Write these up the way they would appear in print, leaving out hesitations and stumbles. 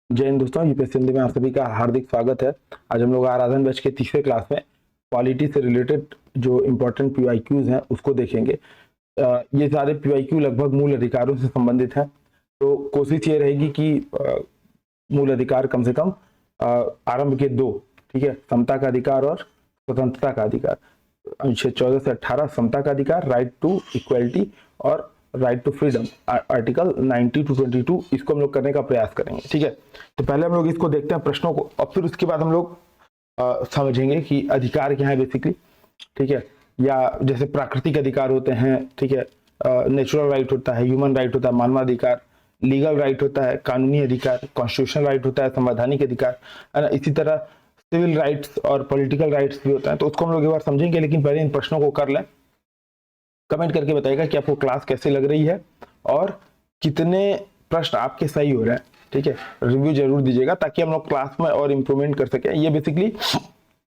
जय हिंद दोस्तों, यूपीएससी हिंदी में आप सभी का हार्दिक स्वागत है। आज हम लोग आराधन बैच के तीसरे क्लास में पॉलिटी से रिलेटेड जो इम्पोर्टेंट पीवाईक्यूज हैं उसको देखेंगे। ये सारे पीवाईक्यू लगभग मूल अधिकारों से संबंधित हैं, तो कोशिश ये रहेगी कि मूल अधिकार कम से कम आरंभ के दो, ठीक है, समता का अधिकार और स्वतंत्रता का अधिकार, अनुच्छेद 14 से 18 समता का अधिकार, राइट टू इक्वलिटी और right to freedom, article 90 to 22, इसको हम लोग करने का प्रयास करेंगे। ठीक है, तो पहले हम लोग इसको देखते हैं प्रश्नों को, और फिर उसके बाद हम लोग समझेंगे कि अधिकार क्या है बेसिकली। ठीक है, या जैसे प्राकृतिक अधिकार होते हैं, ठीक है, नेचुरल राइट होता है, ह्यूमन राइट होता है, मानवाधिकार, लीगल राइट होता है, कानूनी अधिकार, कॉन्स्टिट्यूशनल राइट होता है, संवैधानिक अधिकार, है ना। इसी तरह सिविल राइट्स और पॉलिटिकल राइट्स भी होता है, तो उसको हम लोग एक बार समझेंगे। लेकिन पहले इन प्रश्नों को कर लें। कमेंट करके बताइएगा कि आपको क्लास कैसे लग रही है और कितने प्रश्न आपके सही हो रहे हैं। ठीक है, रिव्यू जरूर दीजिएगा ताकि हम लोग क्लास में और इम्प्रूवमेंट कर सकें। ये बेसिकली,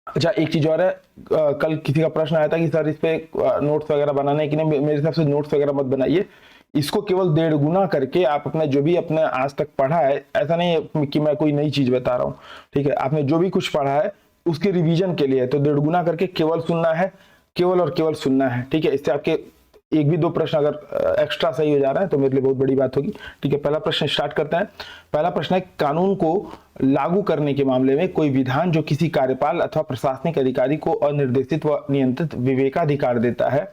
अच्छा एक चीज और है, कल किसी का प्रश्न आया था कि सर इस पे नोट्स वगैरह बनाने की नहीं। मेरे हिसाब से नोट्स वगैरह मत बनाइए, इसको केवल 1.5 गुना करके आप अपने जो भी अपने आज तक पढ़ा है, ऐसा नहीं है कि मैं कोई नई चीज बता रहा हूँ, ठीक है, आपने जो भी कुछ पढ़ा है उसके रिवीजन के लिए तो 1.5 गुना करके केवल सुनना है, केवल और केवल सुनना है। ठीक है, इससे आपके एक भी दो प्रश्न अगर एक्स्ट्रा सही हो जा रहा है तो मेरे लिए बहुत बड़ी बात होगी। ठीक है, पहला प्रश्न स्टार्ट करते हैं। पहला प्रश्न है, कानून को लागू करने के मामले में कोई विधान जो किसी कार्यपाल अथवा प्रशासनिक अधिकारी को अनिर्देशित व नियंत्रित विवेकाधिकार देता है,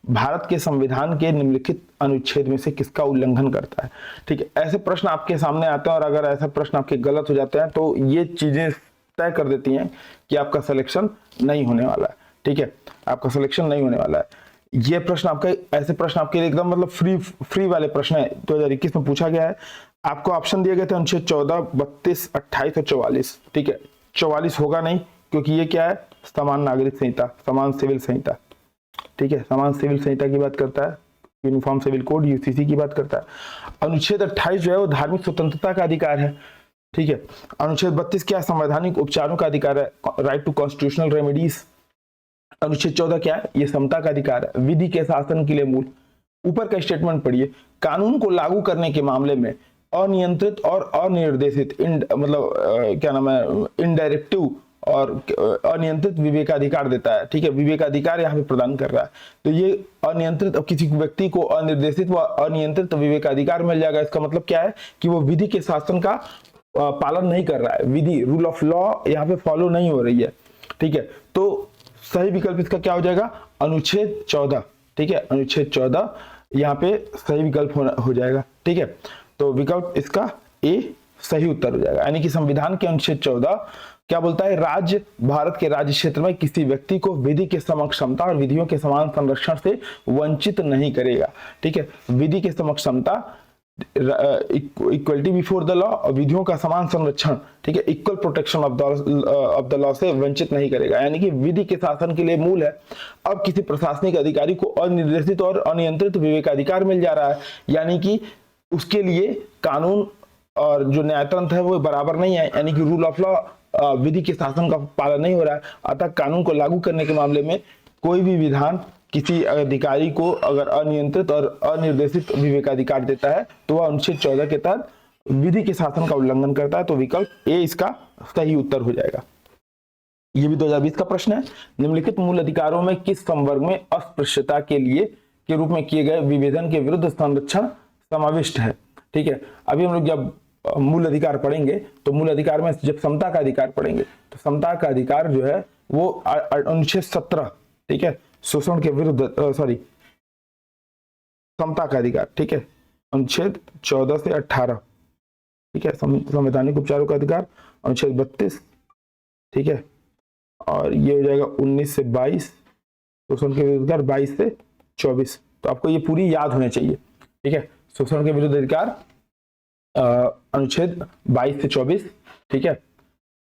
भारत के संविधान के निम्नलिखित अनुच्छेद में से किसका उल्लंघन करता है। ठीक है, ऐसे प्रश्न आपके सामने आते हैं और अगर ऐसे प्रश्न आपके गलत हो जाते हैं तो ये चीजें तय कर देती हैं कि आपका सिलेक्शन नहीं होने वाला है। ठीक है, आपका सिलेक्शन नहीं होने वाला है। ये प्रश्न आपका, ऐसे प्रश्न आपके एकदम मतलब फ्री वाले प्रश्न है, 2021 में पूछा गया है। आपको ऑप्शन दिए गए थे अनुच्छेद 14, 32, 28 और 44। ठीक है, 44 होगा नहीं क्योंकि ये क्या है, समान नागरिक संहिता, समान सिविल संहिता। ठीक है, समान सिविल संहिता की बात करता है, यूनिफॉर्म सिविल कोड यूसीसी की बात करता है। अनुच्छेद 28 जो है वो धार्मिक स्वतंत्रता का अधिकार है। ठीक है, अनुच्छेद 32 क्या, संवैधानिक उपचारों का अधिकार है, राइट टू कॉन्स्टिट्यूशनल रेमेडीज। अनुच्छेद 14 क्या है, ये समता का अधिकार है, विधि के शासन के लिए मूल। ऊपर का स्टेटमेंट पढ़िए, कानून को लागू करने के मामले में अनियंत्रित और अनिर्देशित क्या नाम है, इनडायरेक्टिव और अनियंत्रित विवेकाधिकार देता है। ठीक है, विवेकाधिकार यहाँ पे प्रदान कर रहा है, तो ये अनियंत्रित, अब किसी व्यक्ति को अनिर्देशित व अनियंत्रित विवेकाधिकार मिल जाएगा। इसका मतलब क्या है कि वो विधि के शासन का पालन नहीं कर रहा है, विधि रूल ऑफ लॉ यहाँ पे फॉलो नहीं हो रही है। ठीक है, तो सही विकल्प इसका क्या हो जाएगा, अनुच्छेद 14। ठीक है, अनुच्छेद 14 यहाँ पे सही विकल्प हो जाएगा। ठीक है, तो विकल्प इसका ए सही उत्तर हो जाएगा। यानी कि संविधान के अनुच्छेद 14 क्या बोलता है, राज्य भारत के राज्य क्षेत्र में किसी व्यक्ति को विधि के समक्ष समता और विधियों के समान संरक्षण से वंचित नहीं करेगा। ठीक है, विधि के समक्ष समता, इक्वलिटी बिफोर द लॉ और विधियों का समान संरक्षण, ठीक है, equal protection of the law से वंचित नहीं करेगा। यानी कि विधि के शासन के लिए मूल है। अब किसी प्रशासनिक अधिकारी को अनिर्देशित और अनियंत्रित विवेकाधिकार मिल जा रहा है, यानी कि उसके लिए कानून और जो न्यायतंत्र है वो बराबर नहीं है, यानी कि रूल ऑफ लॉ, विधि के शासन का पालन नहीं हो रहा है। अतः कानून को लागू करने के मामले में कोई भी विधान किसी अधिकारी को अगर अनियंत्रित और अनिर्देशित विवेकाधिकार देता है तो वह अनुच्छेद 14 के तहत विधि के शासन का उल्लंघन करता है। तो विकल्प ए इसका सही उत्तर हो जाएगा। ये भी 2020 का प्रश्न है। निम्नलिखित मूल अधिकारों में किस संवर्ग में अस्पृश्यता के लिए के रूप में किए गए विभेदन के विरुद्ध संरक्षण समाविष्ट है। ठीक है, अभी हम लोग जब मूल अधिकार पढ़ेंगे तो मूल अधिकार में जब समता का अधिकार पढ़ेंगे तो समता का अधिकार जो है वो अनुच्छेद 17, ठीक है, शोषण के विरुद्ध, समता का अधिकार। ठीक है, अनुच्छेद 14 से 18। ठीक है, संवैधानिक उपचारों का अधिकार अनुच्छेद 32। ठीक है, और ये हो जाएगा 19 से 22, शोषण के विरुद्ध अधिकार 22 से 24। तो आपको ये पूरी याद होनी चाहिए। ठीक है, शोषण के विरुद्ध अधिकार अनुच्छेद 22 से 24। ठीक है,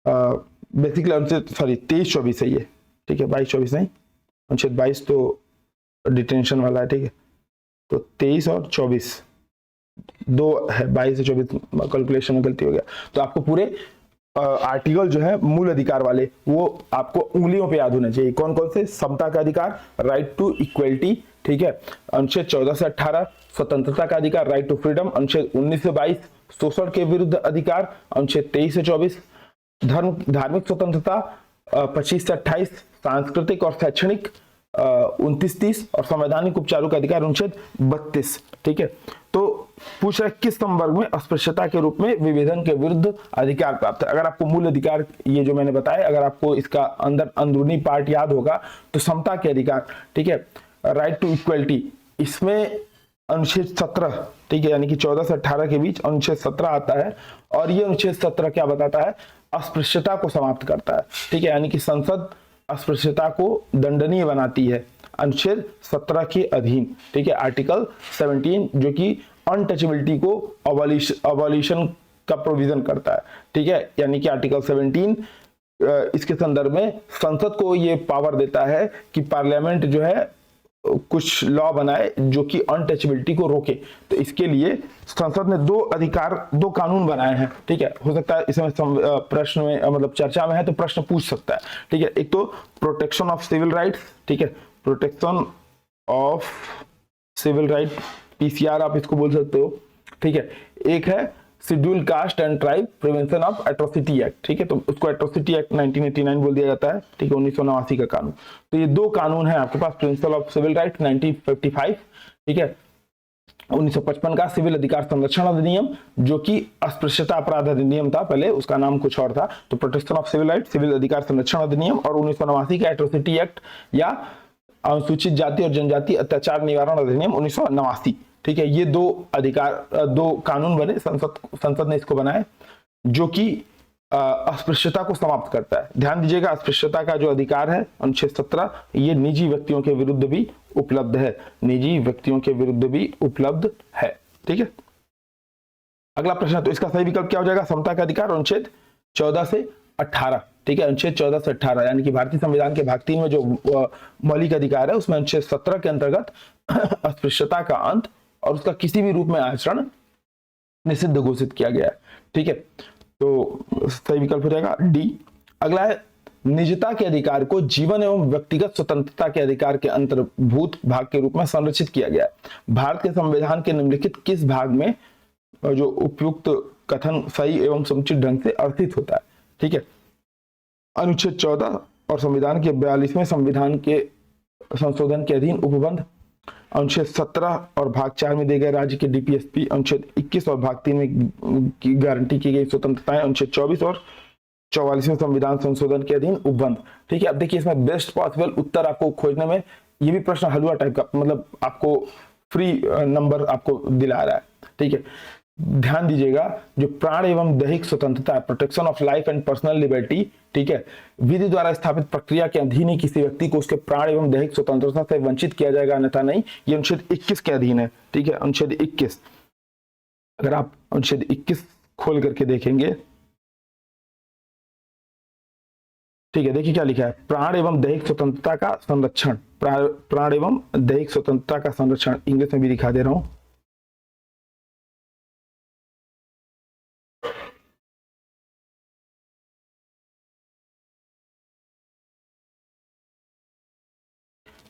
बेसिकली अनुच्छेद 23-24 है ये। ठीक है, 22-24 नहीं, अनुच्छेद 22 तो डिटेंशन वाला है। ठीक है, तो 23 और 24 दो है, 22 से 24 कैलकुलेशन में गलती हो गया। तो आपको पूरे आर्टिकल जो है मूल अधिकार वाले वो आपको उंगलियों पे याद होने चाहिए। कौन कौन से, समता का अधिकार, राइट टू इक्वलिटी, ठीक है, अनुच्छेद 14 से 18, स्वतंत्रता का अधिकार, राइट टू फ्रीडम, अनुच्छेद 19 से 22, शोषण के विरुद्ध अधिकार अनुच्छेद 23 से 24, धार्मिक स्वतंत्रता 25 से 28, सांस्कृतिक और शैक्षणिक 29-30 और संवैधानिक उपचारों का अधिकार अनुच्छेद 32। ठीक है, तो पूछ रहा है किस संवर्ग में अस्पृश्यता के रूप में विभेदन के विरुद्ध अधिकार प्राप्त है। अगर आपको मूल अधिकार ये जो मैंने बताया, अगर आपको इसका अंदरूनी पार्ट याद होगा तो समता के अधिकार, ठीक है, राइट टू इक्वलिटी, इसमें अनुच्छेद 17, ठीक है, यानी कि 14 से 18 के बीच अनुच्छेद 17 आता है और ये अनुच्छेद 17 क्या बताता है, अस्पृश्यता को समाप्त करता है। ठीक है, यानी कि संसद अस्पृश्यता को दंडनीय बनाती है अनुच्छेद 17 के अधीन। ठीक है, आर्टिकल 17 जो कि अनटचेबिलिटी को अबॉलिशन का प्रोविजन करता है। ठीक है, यानी कि आर्टिकल 17 इसके संदर्भ में संसद को ये पावर देता है कि पार्लियामेंट जो है कुछ लॉ बनाए जो कि अनटचेबिलिटी को रोके। तो इसके लिए संसद ने दो कानून बनाए हैं। ठीक है, हो सकता है इसमें प्रश्न में मतलब चर्चा में है तो प्रश्न पूछ सकता है। ठीक है, एक तो प्रोटेक्शन ऑफ सिविल राइट्स, ठीक है, protection of civil right, PCR आप इसको बोल सकते हो। ठीक है, एक है schedule caste and tribe prevention of atrocity act. ठीक है, तो उसको एट्रोसिटी एक्ट 1989 बोल दिया जाता है। ठीक है, 1989 का कानून। तो ये दो कानून है आपके पास, प्रिंसिपल ऑफ सिविल राइट 1955, ठीक है, 1955 का सिविल अधिकार संरक्षण अधिनियम जो कि अस्पृश्यता अपराध अधिनियम था, पहले उसका नाम कुछ और था। तो protection of civil right, civil अधिकार संरक्षण अधिनियम, और 1989 का एट्रोसिटी एक्ट या अनुसूचित जाति और जनजाति अत्याचार निवारण अधिनियम 1989। ठीक है, ये दो कानून बने, संसद ने इसको बनाए जो कि अस्पृश्यता को समाप्त करता है। ध्यान दीजिएगा, अस्पृश्यता का जो अधिकार है अनुच्छेद 17, ये निजी व्यक्तियों के विरुद्ध भी उपलब्ध है, निजी व्यक्तियों के विरुद्ध भी उपलब्ध है। ठीक है, अगला प्रश्न, तो इसका सही विकल्प क्या हो जाएगा, समता का अधिकार अनुच्छेद 14 से 18। ठीक है, अनुच्छेद 14 से 18 यानी कि भारतीय संविधान के भाग 3 में जो मौलिक अधिकार है उसमें अनुच्छेद 17 के अंतर्गत अस्पृश्यता का अंत और उसका किसी भी रूप में आचरण निषिद्ध घोषित किया गया है। ठीक है, तो सही विकल्प हो जाएगा डी। अगला है निजता के अधिकार को जीवन एवं व्यक्तिगत स्वतंत्रता के अधिकार के अंतर्भूत भाग के रूप में संरक्षित किया गया है। भारत के संविधान के निम्नलिखित किस भाग में जो उपयुक्त कथन सही एवं समुचित ढंग से अर्थित होता है। ठीक है, अनुच्छेद 14 और संविधान के 42वें संविधान के संशोधन के अधीन उपबंध, अनुच्छेद 17 और भाग 4 में दिए गए राज्य के डीपीएसपी, अनुच्छेद 21 और भाग 3 में गारंटी की गई स्वतंत्रताएं, अनुच्छेद 24 और 44वें संविधान संशोधन के अधीन उपबंध। ठीक है, अब देखिए इसमें बेस्ट पॉसिबल उत्तर आपको खोजने में, ये भी प्रश्न हलवा टाइप का, मतलब आपको फ्री नंबर आपको दिला रहा है। ठीक है, ध्यान दीजिएगा, जो प्राण एवं दैहिक स्वतंत्रता, protection of life and personal liberty, ठीक है, विधि द्वारा स्थापित प्रक्रिया के अधीन ही किसी व्यक्ति को उसके प्राण एवं दैहिक स्वतंत्रता से वंचित किया जाएगा, अन्यथा नहीं। ये अनुच्छेद 21 के अधीन है। ठीक है, अनुच्छेद 21, अगर आप अनुच्छेद 21 खोल करके देखेंगे, ठीक है, देखिए क्या लिखा है, प्राण एवं दैहिक स्वतंत्रता का संरक्षण, प्राण एवं दैहिक स्वतंत्रता का संरक्षण, इंग्लिश में भी दिखा दे रहा हूं।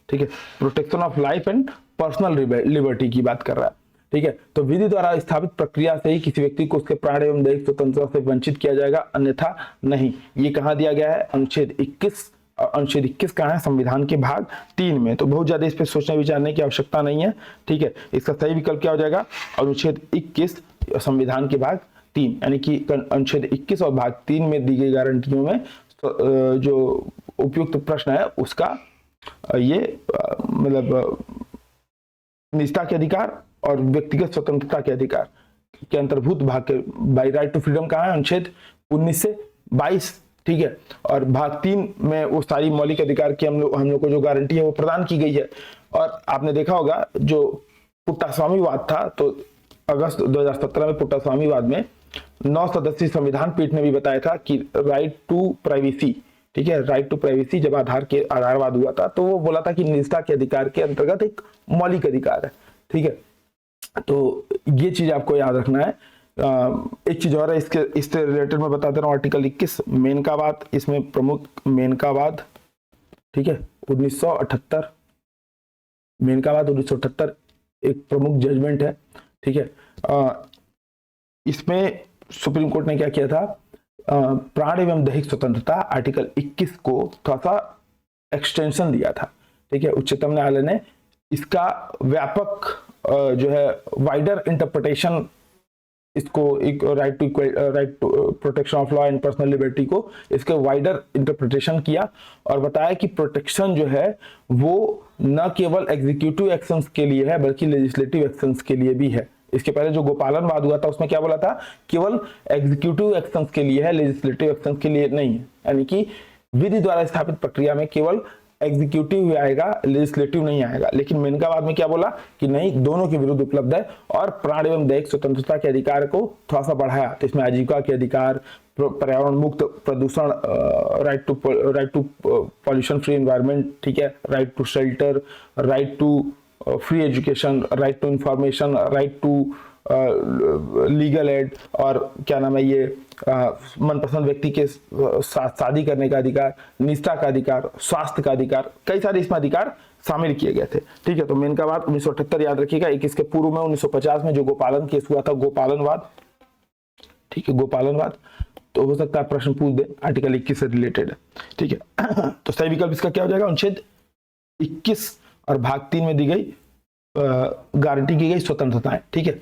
ठीक है, protection of life and personal liberty की बात कर रहा है। ठीक है, तो विधि द्वारा स्थापित प्रक्रिया से ही किसी व्यक्ति को उसके प्राण एवं दैहिक स्वतंत्रता से वंचित किया जाएगा, अन्यथा नहीं। ये कहाँ दिया गया है, अनुच्छेद 21। अनुच्छेद 21 कहाँ है, संविधान के भाग 3 में। तो बहुत ज्यादा इस पर सोचने विचारने की आवश्यकता नहीं है। ठीक है, इसका सही विकल्प क्या हो जाएगा, अनुच्छेद 21 संविधान के भाग 3, यानी कि अनुच्छेद 21 और भाग 3 में दी गई गारंटियों में जो उपयुक्त प्रश्न है उसका ये मतलब निजता के अधिकार और व्यक्तिगत स्वतंत्रता के अधिकार के अंतर्भूत भाग के बाय राइट टू फ्रीडम कहाँ है, अनुच्छेद 19 से 22। ठीक है, और भाग 3 में वो सारी मौलिक अधिकार की हम लोग को जो गारंटी है वो प्रदान की गई है। और आपने देखा होगा जो पुट्टास्वामीवाद था, तो अगस्त 2017 में पुट्टास्वामीवाद में 9 सदस्यीय संविधान पीठ ने भी बताया था कि राइट टू प्राइवेसी, ठीक है, राइट टू प्राइवेसी जब आधारवाद हुआ था तो वो बोला था कि निजता के अधिकार के अंतर्गत एक मौलिक अधिकार है। ठीक है, तो ये चीज आपको याद रखना है। एक चीज और है इससे रिलेटेड मैं बता दे रहा हूँ, आर्टिकल 21 मेनकावाद, इसमें प्रमुख मेनकावाद, ठीक है, 1978 मेनकावाद 1978 एक प्रमुख जजमेंट है। ठीक है, इसमें सुप्रीम कोर्ट ने क्या किया था, प्राण एवं दैहिक स्वतंत्रता आर्टिकल 21 को थोड़ा सा एक्सटेंशन दिया था। ठीक है, उच्चतम न्यायालय ने इसका व्यापक जो है वाइडर इंटरप्रिटेशन, इसको एक right to protection of law and personal liberty को इसके वाइडर इंटरप्रिटेशन किया और बताया कि प्रोटेक्शन जो है वो न केवल एग्जीक्यूटिव एक्शंस के लिए है बल्कि लेजिस्लेटिव एक्शंस के लिए भी है। इसके पहले जो गोपालन वाद हुआ था उसमें क्या बोला था, केवल एग्जीक्यूटिव एक्शंस के लिए है, लेजिस्लेटिव एक्शंस के लिए नहीं है। यानी कि विधि द्वारा स्थापित प्रक्रिया में केवल एग्जीक्यूटिव ही आएगा, लेजिस्लेटिव नहीं आएगा। लेकिन मेनका में क्या बोला कि नहीं, दोनों के विरुद्ध उपलब्ध है और प्राण एवं दैहिक स्वतंत्रता के अधिकार को थोड़ा सा बढ़ाया। तो इसमें आजीविका के अधिकार, पर्यावरण मुक्त प्रदूषण, right to pollution free environment, ठीक है, right to shelter, right to free education, right to information, right to legal aid, और क्या नाम है ये मनपसंद व्यक्ति के साथ शादी करने का अधिकार, निष्ठा का अधिकार, स्वास्थ्य का अधिकार, कई सारे इसमें अधिकार शामिल किए गए थे। ठीक है, तो मेनका बात 1978 याद रखिएगा। एक इसके पूर्व में 1950 में जो गोपालन केस हुआ था, गोपालनवाद, ठीक है, गोपालनवाद, तो हो सकता है प्रश्न पूछ दे, आर्टिकल 21 से रिलेटेड है। ठीक है, तो सही विकल्प इसका क्या हो जाएगा, अनुच्छेद 21 और भाग 3 में दी गई गारंटी की गई स्वतंत्रताएं। ठीक है,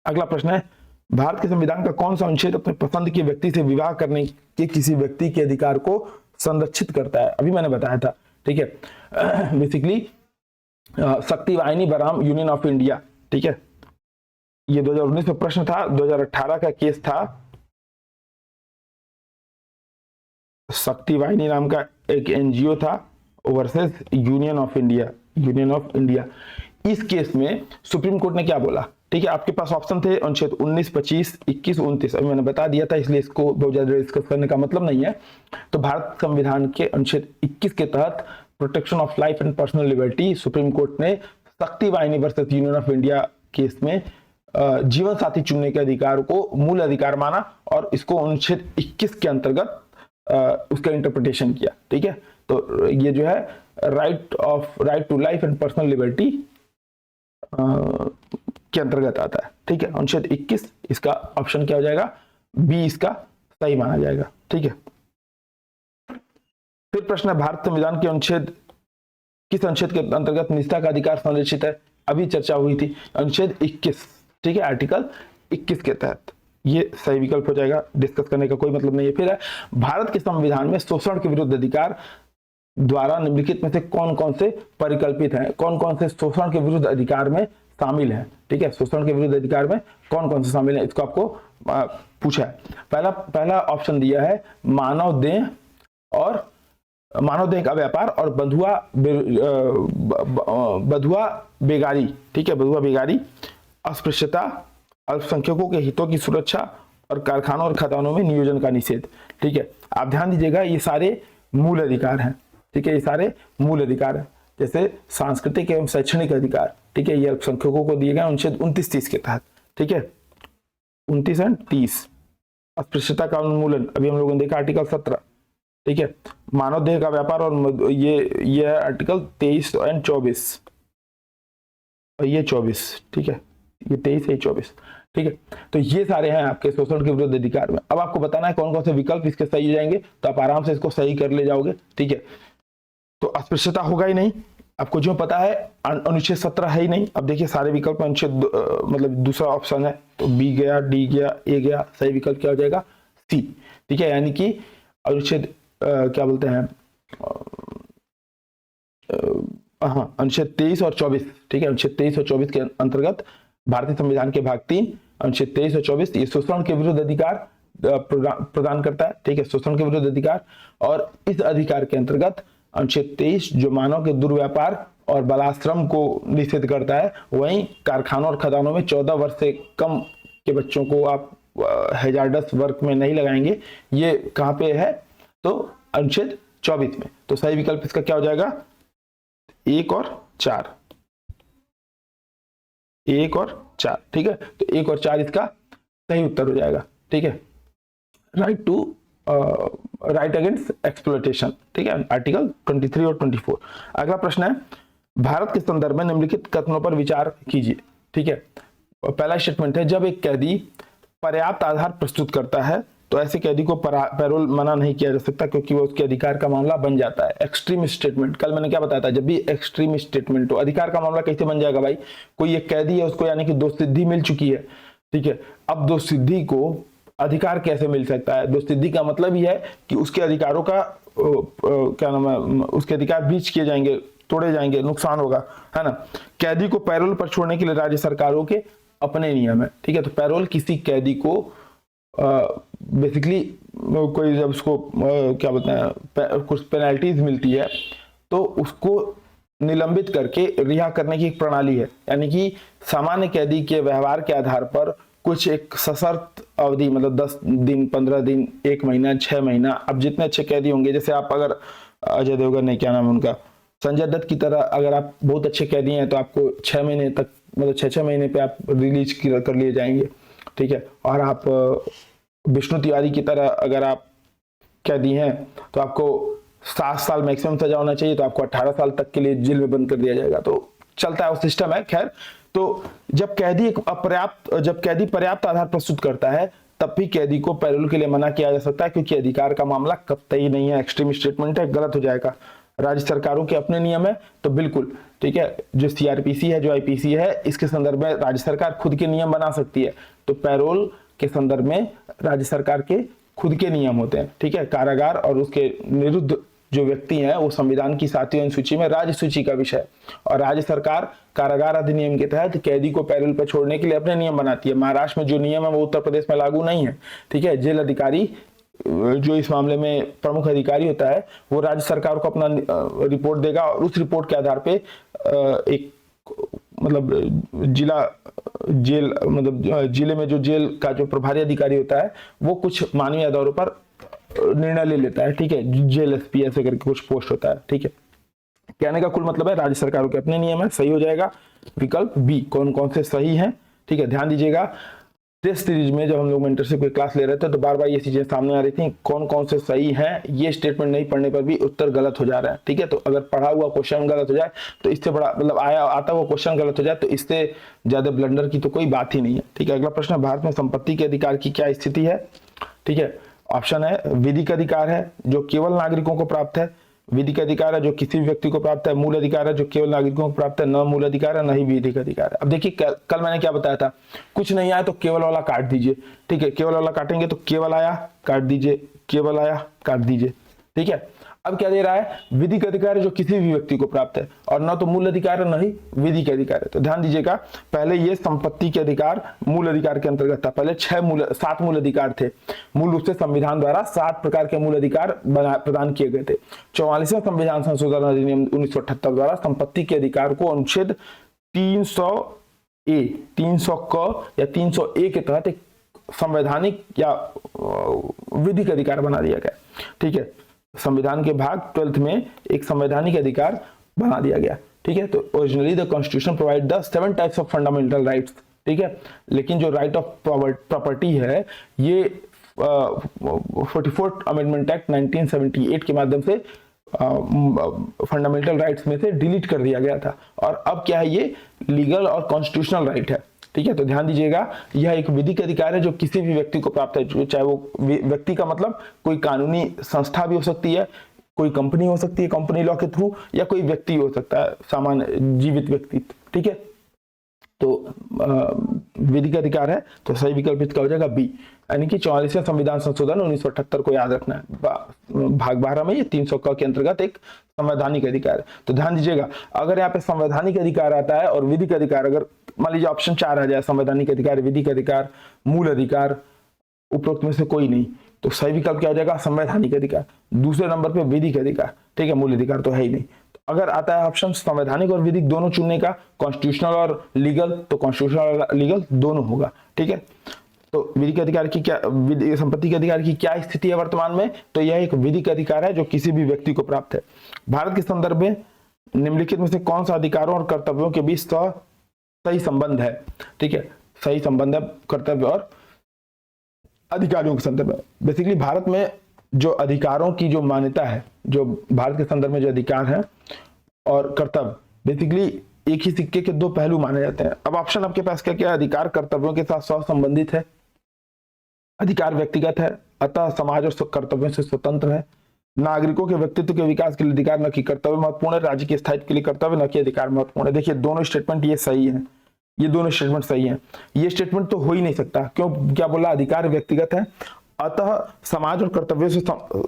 अगला प्रश्न है, भारत के संविधान का कौन सा अनुच्छेद अपने पसंद के व्यक्ति से विवाह करने के किसी व्यक्ति के अधिकार को संरक्षित करता है? अभी मैंने बताया था। ठीक है, बेसिकली शक्ति वाहिनी बराम यूनियन ऑफ इंडिया। ठीक है, ये 2019 में प्रश्न था, 2018 का केस था। शक्ति वाहिनी नाम का एक एनजीओ था versus union of India, union of India. इस केस में सुप्रीम कोर्ट ने क्या बोला? ठीक है, आपके पास ऑप्शन थे अनुच्छेद 19, 25, 21, 29। अभी मैंने बता दिया था, इसलिए इसको बहुत ज्यादा डिस्कस करने का मतलब नहीं है। तो भारत संविधान के अनुच्छेद 21 के तहत protection of life and personal liberty, supreme court ने शक्ति वाहिनी versus union of India case में जीवन साथी चुनने के अधिकार को मूल अधिकार माना और इसको अनुच्छेद 21 के अंतर्गत उसका इंटरप्रिटेशन किया। ठीक है, तो ये जो है right to life and personal liberty के अंतर्गत आता है। ठीक है, अनुच्छेद 21, इसका ऑप्शन क्या हो जाएगा, बी इसका सही माना जाएगा। ठीक है, फिर प्रश्न है, भारत संविधान के अनुच्छेद किस अनुच्छेद के अंतर्गत निष्ठा का अधिकार संरक्षित है? अभी चर्चा हुई थी, अनुच्छेद 21। ठीक है, आर्टिकल 21 के तहत ये सही विकल्प हो जाएगा, डिस्कस करने का कोई मतलब नहीं है। फिर है, भारत के संविधान में शोषण के विरुद्ध अधिकार द्वारा निम्नलिखित में से कौन कौन से परिकल्पित हैं? कौन कौन से शोषण के विरुद्ध अधिकार में शामिल है? ठीक है, शोषण के विरुद्ध अधिकार में कौन कौन से शामिल है, इसको आपको पूछा है। पहला ऑप्शन दिया है मानव देह का व्यापार और बधुआ बेगारी। ठीक है, बधुआ बेगारी, अस्पृश्यता, अल्पसंख्यकों के हितों की सुरक्षा और कारखानों और खदानों में नियोजन का निषेध। ठीक है, आप ध्यान दीजिएगा, ये सारे मूल अधिकार हैं। ठीक है, ये सारे मूल अधिकार हैं, जैसे सांस्कृतिक एवं शैक्षणिक अधिकार। ठीक है, ये अल्पसंख्यकों को दिए गए अनुच्छेद 29, 30 के तहत। ठीक है, 29 और 30। अस्पृश्यता का उन्मूलन, अभी हम लोगों ने देखा आर्टिकल 17। ठीक है, मानव देह का व्यापार और ये आर्टिकल 23 और 24 और ये 24। ठीक है, ये 23 है, 24। ठीक है, तो ये सारे हैं आपके शोषण के विरुद्ध अधिकार में। अब आपको बताना है कौन कौन से विकल्प इसके सही हो जाएंगे, तो आप आराम से इसको सही कर ले जाओगे। ठीक है, तो अस्पृश्यता होगा ही नहीं, आपको जो पता है अनुच्छेद 17 है ही नहीं। अब देखिए सारे विकल्प अनुच्छेद मतलब दूसरा ऑप्शन है, तो बी गया, डी गया, ए गया, सही विकल्प क्या हो जाएगा, सी। ठीक है, यानी कि अनुच्छेद क्या बोलते हैं, हाँ, अनुच्छेद 23 और 24। ठीक है, अनुच्छेद 23 और 24 के अंतर्गत भारतीय संविधान के भाग 3 अनुच्छेद 23 और 24 ये शोषण के विरुद्ध अधिकार प्रदान करता है। ठीक है, शोषण के विरुद्ध अधिकार, और इस अधिकार के अंतर्गत अनुच्छेद 23 जो मानव के दुर्व्यापार और बलाश्रम को निषेध करता है, वहीं कारखानों और खदानों में 14 वर्ष से कम के बच्चों को आप हैजार्डस वर्क में नहीं लगाएंगे। ये कहाँ पे है, तो अनुच्छेद 24 में। तो सही विकल्प इसका क्या हो जाएगा, 1 और 4, 1 और 4। ठीक है, तो 1 और 4 इसका सही उत्तर हो जाएगा। ठीक है, राइट अगेंस्ट एक्सप्लॉयटेशन। ठीक है, आर्टिकल 23 और 24। अगला प्रश्न है, भारत के संदर्भ में निम्नलिखित कथनों पर विचार कीजिए। ठीक है, पहला स्टेटमेंट है, जब एक कैदी पर्याप्त आधार प्रस्तुत करता है तो ऐसे कैदी को पैरोल मना नहीं किया जा सकता, क्योंकि वो उसके अधिकार का मामला बन जाता है। एक्सट्रीम स्टेटमेंट, कल मैंने क्या बताया था, जब भी एक्सट्रीम स्टेटमेंट हो, अधिकार का मामला कैसे बन जाएगा भाई, कोई एक कैदी है, उसको यानी कि दोषसिद्धि मिल चुकी है, ठीक है, अब दोषसिद्धि को अधिकार कैसे मिल सकता है? दोषसिद्धि का मतलब ही है कि उसके अधिकारों का क्या नाम है, उसके अधिकार ब्रीच किए जाएंगे, तोड़े जाएंगे, नुकसान होगा, है ना। कैदी को पैरोल पर छोड़ने के लिए राज्य सरकारों के अपने नियम है, ठीक है। तो पैरोल किसी कैदी को बेसिकली कोई जब उसको क्या बोलते हैं, कुछ पेनल्टीज मिलती है तो उसको निलंबित करके रिहा करने की एक प्रणाली है, यानी कि सामान्य कैदी के व्यवहार के आधार पर कुछ एक सशर्त अवधि, मतलब 10 दिन, 15 दिन, 1 महीना, 6 महीना, अब जितने अच्छे कैदी होंगे, जैसे आप अगर अजय देवगन ने, क्या नाम है उनका, संजय दत्त की तरह अगर आप बहुत अच्छे कैदी हैं तो आपको 6 महीने तक, मतलब 6 महीने पे आप रिलीज कर लिए जाएंगे, ठीक है। और आप विष्णु तिवारी की तरह अगर आप कैदी हैं तो आपको 7 साल मैक्सिमम सजा होना चाहिए, तो आपको 18 साल तक के लिए जेल में बंद कर दिया जाएगा। तो चलता है, वो सिस्टम है। खैर, तो जब कैदी पर्याप्त आधार प्रस्तुत करता है तब भी कैदी को पैरोल के लिए मना किया जा सकता है, क्योंकि अधिकार का मामला कतई नहीं है, एक्सट्रीम स्टेटमेंट है, गलत हो जाएगा। राज्य सरकारों के अपने नियम है, तो बिल्कुल ठीक है। जो सीआरपीसी है, जो आईपीसी है, इसके संदर्भ में राज्य सरकार खुद के नियम बना सकती है। तो पैरोल के संदर्भ में राज्य सरकार के खुद के नियम होते हैं, ठीक है। कारागार और उसके निरुद्ध जो व्यक्ति हैं वो संविधान की 7वीं सूची में राज्य सूची का विषय है, और राज्य सरकार कारागार अधिनियम के तहत कैदी को पैरोल पर छोड़ने के लिए अपने नियम बनाती है। महाराष्ट्र में जो नियम है वो उत्तर प्रदेश में लागू नहीं है, ठीक है। जेल अधिकारी जो इस मामले में प्रमुख अधिकारी होता है वो राज्य सरकार को अपना रिपोर्ट देगा, और उस रिपोर्ट के आधार पे एक मतलब जिले में जो जेल का जो प्रभारी अधिकारी होता है वो कुछ मानवीय आधारों पर निर्णय ले लेता है, ठीक है। जेल एसपी ऐसे करके कुछ पोस्ट होता है, ठीक है। कहने का कुल मतलब है राज्य सरकारों के अपने नियम है। सही हो जाएगा विकल्प बी। कौन कौन से सही हैं, ठीक है। ध्यान दीजिएगा, टेस्ट सीरीज में जब हम लोग मेंटरशिप की क्लास ले रहे थे तो बार बार ये चीजें सामने आ रही थी, कौन कौन से सही हैं। ये स्टेटमेंट नहीं पढ़ने पर भी उत्तर गलत हो जा रहा है, ठीक है। तो अगर पढ़ा हुआ क्वेश्चन गलत हो जाए तो इससे बड़ा, मतलब आता हुआ क्वेश्चन गलत हो जाए तो इससे ज्यादा ब्लंडर की तो कोई बात ही नहीं है, ठीक है। अगला प्रश्न, भारत में संपत्ति के अधिकार की क्या स्थिति है, ठीक है। ऑप्शन है विधिक अधिकार है जो केवल नागरिकों को प्राप्त है, विधिक अधिकार है जो किसी भी व्यक्ति को प्राप्त है, मूल अधिकार है जो केवल नागरिकों को प्राप्त है, न मूल अधिकार है न ही विधिक अधिकार है। अब देखिए कल मैंने क्या बताया था, कुछ नहीं आया तो केवल वाला काट दीजिए, ठीक है। केवल वाला काटेंगे तो केवल आया काट दीजिए, केवल आया काट दीजिए, ठीक है। अब क्या दे रहा है, विधिक अधिकार है जो किसी भी व्यक्ति को प्राप्त है, और न तो मूल अधिकार है न ही विधिक अधिकार है। तो ध्यान दीजिएगा, पहले ये संपत्ति के अधिकार मूल अधिकार के अंतर्गत था। पहले 7 मूल अधिकार थे। मूल रूप से संविधान द्वारा 7 प्रकार के मूल अधिकार प्रदान किए गए थे। 44वें संविधान संशोधन अधिनियम 1978 द्वारा संपत्ति के अधिकार को अनुच्छेद 300A, 300 क या 300A के तहत एक संवैधानिक या विधिक अधिकार बना दिया गया, ठीक है। संविधान के भाग 12 में एक संवैधानिक अधिकार बना दिया गया, ठीक है। तो originally the constitution provide the 7 types of fundamental rights, ठीक है। लेकिन जो राइट ऑफ प्रॉपर्टी है ये 44th अमेंडमेंट एक्ट 1978 के माध्यम से फंडामेंटल राइट्स में से डिलीट कर दिया गया था, और अब क्या है, ये लीगल और कॉन्स्टिट्यूशनल राइट है, ठीक है। तो ध्यान दीजिएगा, यह एक विधिक अधिकार है जो किसी भी व्यक्ति को प्राप्त है, चाहे वो व्यक्ति का मतलब कोई कानूनी संस्था भी हो सकती है, कोई कंपनी हो सकती है कंपनी लॉ के थ्रू, या कोई व्यक्ति हो सकता है सामान्य जीवित व्यक्ति, ठीक है। तो विधिक अधिकार है, तो सही विकल्प इसका हो जाएगा बी, यानी कि 44वें संविधान संशोधन 1978 को याद रखना है। भाग 12 में ये 300 क के अंतर्गत एक संवैधानिक अधिकार है। तो ध्यान दीजिएगा, अगर यहाँ पे संवैधानिक अधिकार आता है और विधिक अधिकार, अगर मान लीजिए ऑप्शन 4 आ जाए, संवैधानिक अधिकार, विधिक अधिकार, मूल अधिकार, उपरोक्त में से कोई नहीं, तो सही विकल्प क्या हो जाएगा, संवैधानिक अधिकार। दूसरे नंबर पे विधिक अधिकार, ठीक है, मूल अधिकार तो है ही नहीं। अगर आता है ऑप्शन संवैधानिक और विधिक दोनों चुनने का, कॉन्स्टिट्यूशनल और लीगल, तो कॉन्स्टिट्यूशनल और लीगल दोनों होगा, ठीक है। तो विधिक अधिकार की क्या, संपत्ति के अधिकार की क्या स्थिति है वर्तमान में, तो यह एक विधिक अधिकार है जो किसी भी व्यक्ति को प्राप्त है। भारत के संदर्भ में निम्नलिखित में से कौन सा अधिकारों और कर्तव्यों के बीच सही संबंध है, ठीक है। सही संबंध है कर्तव्य और अधिकारियों के संदर्भ में। बेसिकली भारत में जो अधिकारों की जो मान्यता है, जो भारत के संदर्भ में जो अधिकार है और कर्तव्य, बेसिकली एक ही सिक्के के दो पहलू माने जाते हैं। अब ऑप्शन आपके पास क्या क्या है? अधिकार कर्तव्यों के साथ संबंधित है, अधिकार व्यक्तिगत है, अतः समाज और कर्तव्यों से स्वतंत्र है, नागरिकों के व्यक्तित्व के विकास के लिए अधिकार न कि कर्तव्य महत्वपूर्ण है, राज्य के स्थायित्व के लिए कर्तव्य न कि अधिकार महत्वपूर्ण है। देखिए दोनों स्टेटमेंट ये सही है, ये दोनों स्टेटमेंट सही है। ये स्टेटमेंट तो हो ही नहीं सकता, क्यों? क्या बोला? अधिकार व्यक्तिगत है, अतः समाज और कर्तव्यों से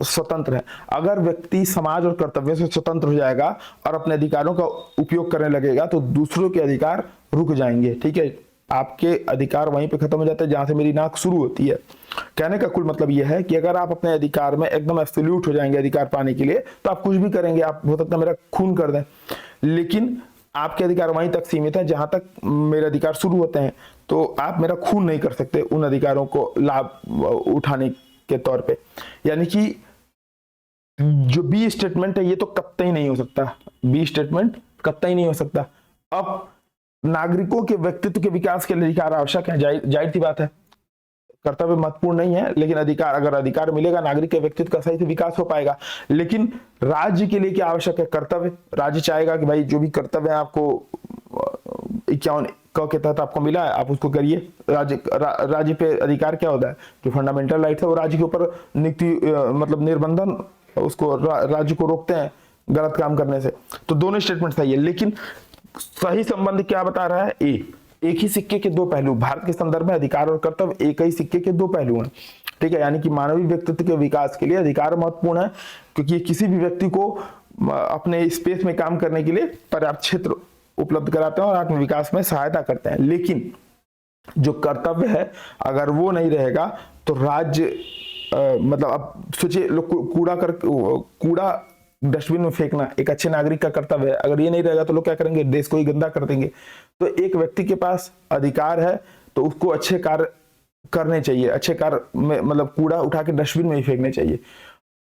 स्वतंत्र है। अगर व्यक्ति समाज और कर्तव्यों से स्वतंत्र हो जाएगा और अपने अधिकारों का उपयोग करने लगेगा तो दूसरों के अधिकार रुक जाएंगे। ठीक है, आपके अधिकार वहीं पे खत्म हो जाते हैं जहां से मेरी नाक शुरू होती है। कहने का कुल मतलब यह है कि अगर आप अपने अधिकार में एकदम एब्सोल्यूट हो जाएंगे अधिकार पाने के लिए, तो आप कुछ भी करेंगे, आप हो सकता है मेरा खून कर दें, लेकिन आपके अधिकार वहीं तक सीमित है जहां तक मेरे अधिकार शुरू होते हैं। तो आप मेरा खून नहीं कर सकते उन अधिकारों को लाभ उठाने के तौर पे। यानी कि जो बी स्टेटमेंट है ये तो कतई नहीं हो सकता, बी स्टेटमेंट कतई नहीं हो सकता। अब नागरिकों के व्यक्तित्व के विकास के लिए अधिकार आवश्यक है, जाहिर सी बात है, कर्तव्य महत्वपूर्ण नहीं है, लेकिन अधिकार, अगर अधिकार मिलेगा नागरिक के व्यक्तित्व का सही से विकास हो पाएगा। लेकिन राज्य के लिए क्या आवश्यक है? कर्तव्य। राज्य चाहेगा कि भाई जो भी कर्तव्य है आपको 51 क के तहत आपको मिला है, आप उसको करिए। राज्य पे अधिकार क्या होता है? जो फंडामेंटल राइट है वो राज्य के ऊपर नीति मतलब निर्बंधन उसको राज्य को रोकते हैं गलत काम करने से। तो दोनों स्टेटमेंट सही है, लेकिन सही संबंध क्या बता रहा है? एक ही सिक्के के दो पहलू। भारत के संदर्भ में अधिकार और कर्तव्य एक ही सिक्के के दो पहलू हैं। ठीक है, यानी कि मानवीय व्यक्तित्व के विकास के लिए अधिकार महत्वपूर्ण है, क्योंकि ये किसी भी व्यक्ति को अपने स्पेस में काम करने के लिए पर्याप्त क्षेत्र उपलब्ध कराते हैं और आत्म विकास में सहायता करते हैं। लेकिन जो कर्तव्य है अगर वो नहीं रहेगा तो राज्य मतलब अब सोचिए, लोग कूड़ा डस्टबिन में फेंकना एक अच्छे नागरिक का कर्तव्य है, अगर ये नहीं रहेगा तो लोग क्या करेंगे? देश को ही गंदा कर देंगे। तो एक व्यक्ति के पास अधिकार है तो उसको अच्छे कार्य करने चाहिए, अच्छे कार्य में मतलब कूड़ा उठा के डस्टबिन में ही फेंकने चाहिए।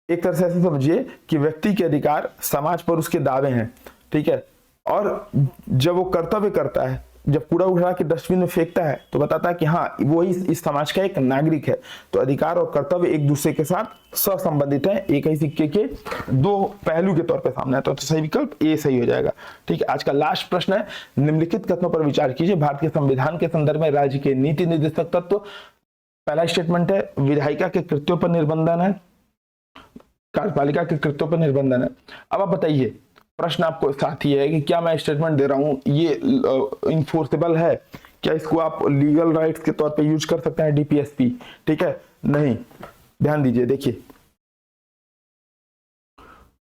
एक तरह से ऐसे समझिए कि व्यक्ति के अधिकार समाज पर उसके दावे हैं। ठीक है, और जब वो कर्तव्य करता है, जब कूड़ा उठा के डस्टबिन में फेंकता है तो बताता है कि हाँ वो इस समाज का एक नागरिक है। तो अधिकार और कर्तव्य एक दूसरे के साथ सहसंबंधित हैं, एक ही सिक्के के दो पहलू के तौर पे सामने आता है। तो सही विकल्प ए सही हो जाएगा। ठीक है, आज का लास्ट प्रश्न है, निम्नलिखित कथनों पर विचार कीजिए। भारत के संविधान के संदर्भ में राज्य के नीति निर्देशक तत्व। पहला स्टेटमेंट है विधायिका के कृत्यों पर निर्बंधन है, कार्यपालिका के कृत्यों पर निर्बंधन है। अब आप बताइए, प्रश्न आपको साथ ही है कि क्या मैं स्टेटमेंट दे रहा हूं ये इन्फोर्सेबल है? क्या इसको आप लीगल राइट्स के तौर पे यूज कर सकते हैं? डीपीएसपी? ठीक है, नहीं। ध्यान दीजिए, देखिए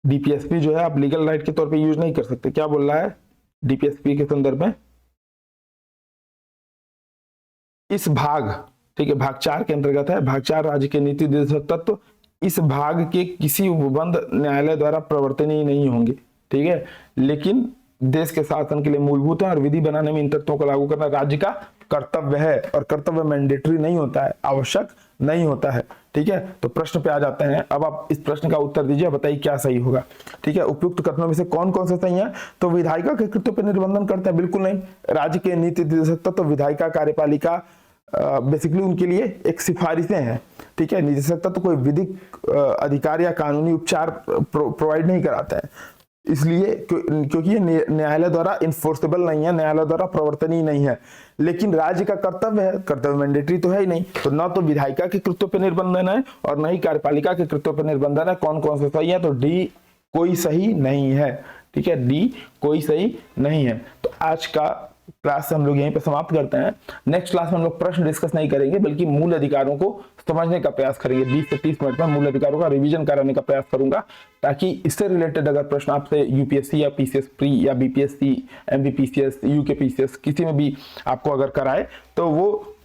डीपीएसपी जो है आप लीगल राइट के तौर पे यूज नहीं कर सकते। क्या बोल रहा है डीपीएसपी के संदर्भ में? इस भाग, ठीक है, भाग 4 के अंतर्गत है। भाग 4 राज्य के नीति निर्देशक तत्व इस भाग के किसी उपबंध न्यायालय द्वारा प्रवर्तनीय नहीं होंगे। ठीक है, लेकिन देश के शासन के लिए मूलभूत है और विधि बनाने में इन तत्वों को लागू करना राज्य का कर्तव्य है। और कर्तव्य मैंडेटरी नहीं होता है, आवश्यक नहीं होता है। ठीक है, तो प्रश्न पे आ जाते हैं। अब आप इस प्रश्न का उत्तर दीजिए, बताइए क्या सही होगा। ठीक है, उपयुक्त कथनों में से कौन कौन से सही है? तो विधायिका के कृत्यों पर निर्बंधन करते हैं, बिल्कुल नहीं। राज्य के नीति निर्देशक तत्व, विधायिका, कार्यपालिका बेसिकली उनके लिए एक सिफारिशें हैं। ठीक है, निदेशक तत्व कोई विधिक अधिकार या कानूनी उपचार प्रोवाइड नहीं कराते हैं, इसलिए क्योंकि ये न्यायालय द्वारा इन्फोर्सेबल नहीं है, न्यायालय द्वारा प्रवर्तनीय नहीं है। लेकिन राज्य का कर्तव्य है, कर्तव्य मैंडेटरी तो है ही नहीं। तो न तो विधायिका के कृत्यों पर निर्बंधन है और न ही कार्यपालिका के कृत्यों पर निर्बंधन है। कौन कौन से सही है? तो डी कोई सही नहीं है। ठीक है, डी कोई सही नहीं है। तो आज का क्लास हम लोग यहीं पे समाप्त करते हैं। नेक्स्ट क्लास में हम लोग प्रश्न डिस्कस नहीं करेंगे, बल्कि मूल अधिकारों को समझने का प्रयास करेंगे। 20 से 30 मिनट में मूल अधिकारों का रिवीजन कराने का प्रयास करूंगा, ताकि इससे रिलेटेड अगर प्रश्न आपसे यूपीएससी या पीसीएस प्री या बीपीएससी, एमपीपीसीएस, यूकेपीसीएस किसी में भी आपको अगर कराए तो वो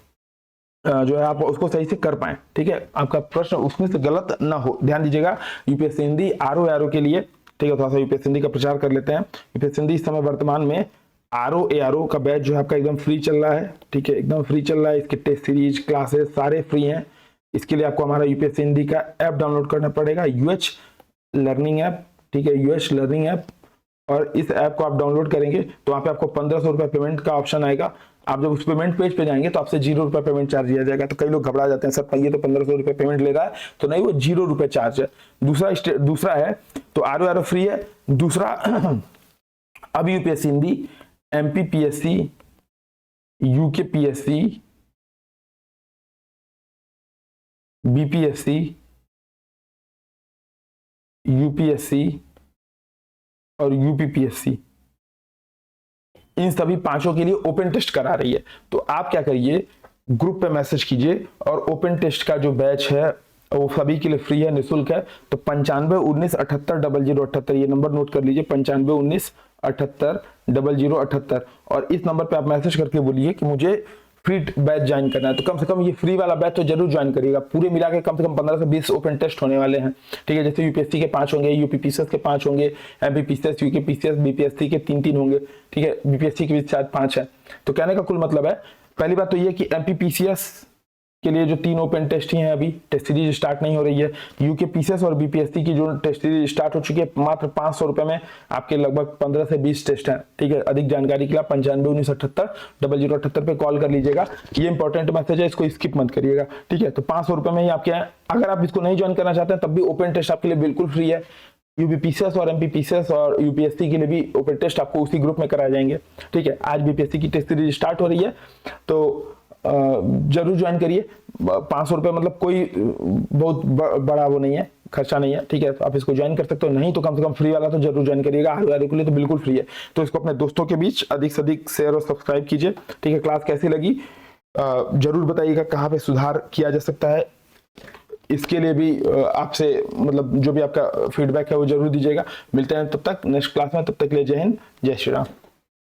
जो है आप उसको सही से कर पाए। ठीक है, आपका प्रश्न उसमें से गलत ना हो। ध्यान दीजिएगा, यूपीएससी हिंदी आरओ के लिए, ठीक है, थोड़ा सा यूपीएससी हिंदी का प्रचार कर लेते हैं। यूपीएससी हिंदी इस समय वर्तमान में आरओ का बैच जो है आपका एकदम फ्री चल रहा है। ठीक है, एकदम फ्री चल रहा है। इसके टेस्ट सीरीज, क्लासेस सारे फ्री हैं। इसके लिए आपको हमारा यूपीएससी हिंदी का ऐप डाउनलोड करना पड़ेगा, यूएच लर्निंग ऐप। ठीक है, यूएच लर्निंग ऐप। और इस ऐप को आप डाउनलोड करेंगे तो वहाँ पे आपको 1500 रुपये पेमेंट का ऑप्शन आएगा। आप जब उस पेमेंट पेज पे जाएंगे तो आपसे 0 रुपये पेमेंट चार्ज लिया जाएगा। तो कई लोग घबरा जाते हैं, सर ये तो 1500 रुपये पेमेंट ले रहा है, तो नहीं, वो 0 रुपये चार्ज है। दूसरा है तो आरओ फ्री है। दूसरा अब UPSC Hindi MPPSC, UKPSC, BPSC, UPSC और UPPSC, इन सभी पांचों के लिए ओपन टेस्ट करा रही है। तो आप क्या करिए, ग्रुप पे मैसेज कीजिए और ओपन टेस्ट का जो बैच है वो सभी के लिए फ्री है, निःशुल्क है। तो 9519780078, ये नंबर नोट कर लीजिए, 9519780078, और इस नंबर पे आप मैसेज करके बोलिए कि मुझे फ्री बैच ज्वाइन करना है। तो कम से कम ये फ्री वाला बैच तो जरूर ज्वाइन करिएगा। पूरे मिला के कम से कम 15 से 20 ओपन टेस्ट होने वाले हैं, ठीक है। जैसे यूपीएससी के 5 होंगे, यूपीपीसीएस के 5 होंगे, एमपीपीसीएस, यूकेपीसीएस, बीपीएससी के 3-3 होंगे, ठीक है। बीपीएससी के भी शायद 5 है। तो कहने का कुल मतलब है, पहली बात तो ये कि एमपीपीसीएस के लिए जो 3 ओपन टेस्ट ही हैं, अभी टेस्ट सीरीज स्टार्ट नहीं हो रही है। यूकेपीसीएस और बीपीएससी की जो टेस्ट सीरीज स्टार्ट हो चुकी है, मात्र 500 रुपए में आपके लगभग 15 से 20 टेस्ट हैं, ठीक है। अधिक जानकारी के लिए 9519780078 पे कॉल कर लीजिएगा। ये इंपॉर्टेंट मैसेज है, इसको स्किप मत करिएगा, ठीक है। तो 500 रुपए में ही आपके हैं। अगर आप इसको नहीं ज्वाइन करना चाहते हैं तब भी ओपन टेस्ट आपके लिए बिल्कुल फ्री है। यूपीपीसीएस और एमपीपीसीएस और यूपीएससी के लिए भी ओपन टेस्ट आपको उसी ग्रुप में कराए जाएंगे, ठीक है। आज बीपीएससी की टेस्ट सीरीज स्टार्ट हो रही है, तो जरूर ज्वाइन करिए। 500 रुपए मतलब कोई बहुत बड़ा वो नहीं है, खर्चा नहीं है, ठीक है। तो आप इसको ज्वाइन कर सकते हो, नहीं तो कम से कम फ्री वाला तो जरूर ज्वाइन करिएगा। हर वाले के लिए तो बिल्कुल फ्री है। तो इसको अपने दोस्तों के बीच अधिक से अधिक शेयर और सब्सक्राइब कीजिए, ठीक है। क्लास कैसी लगी जरूर बताइएगा, कहाँ पे सुधार किया जा सकता है। इसके लिए भी आपसे मतलब जो भी आपका फीडबैक है वो जरूर दीजिएगा। मिलते हैं तब तक नेक्स्ट क्लास में, तब तक के लिए जय हिंद, जय श्री राम।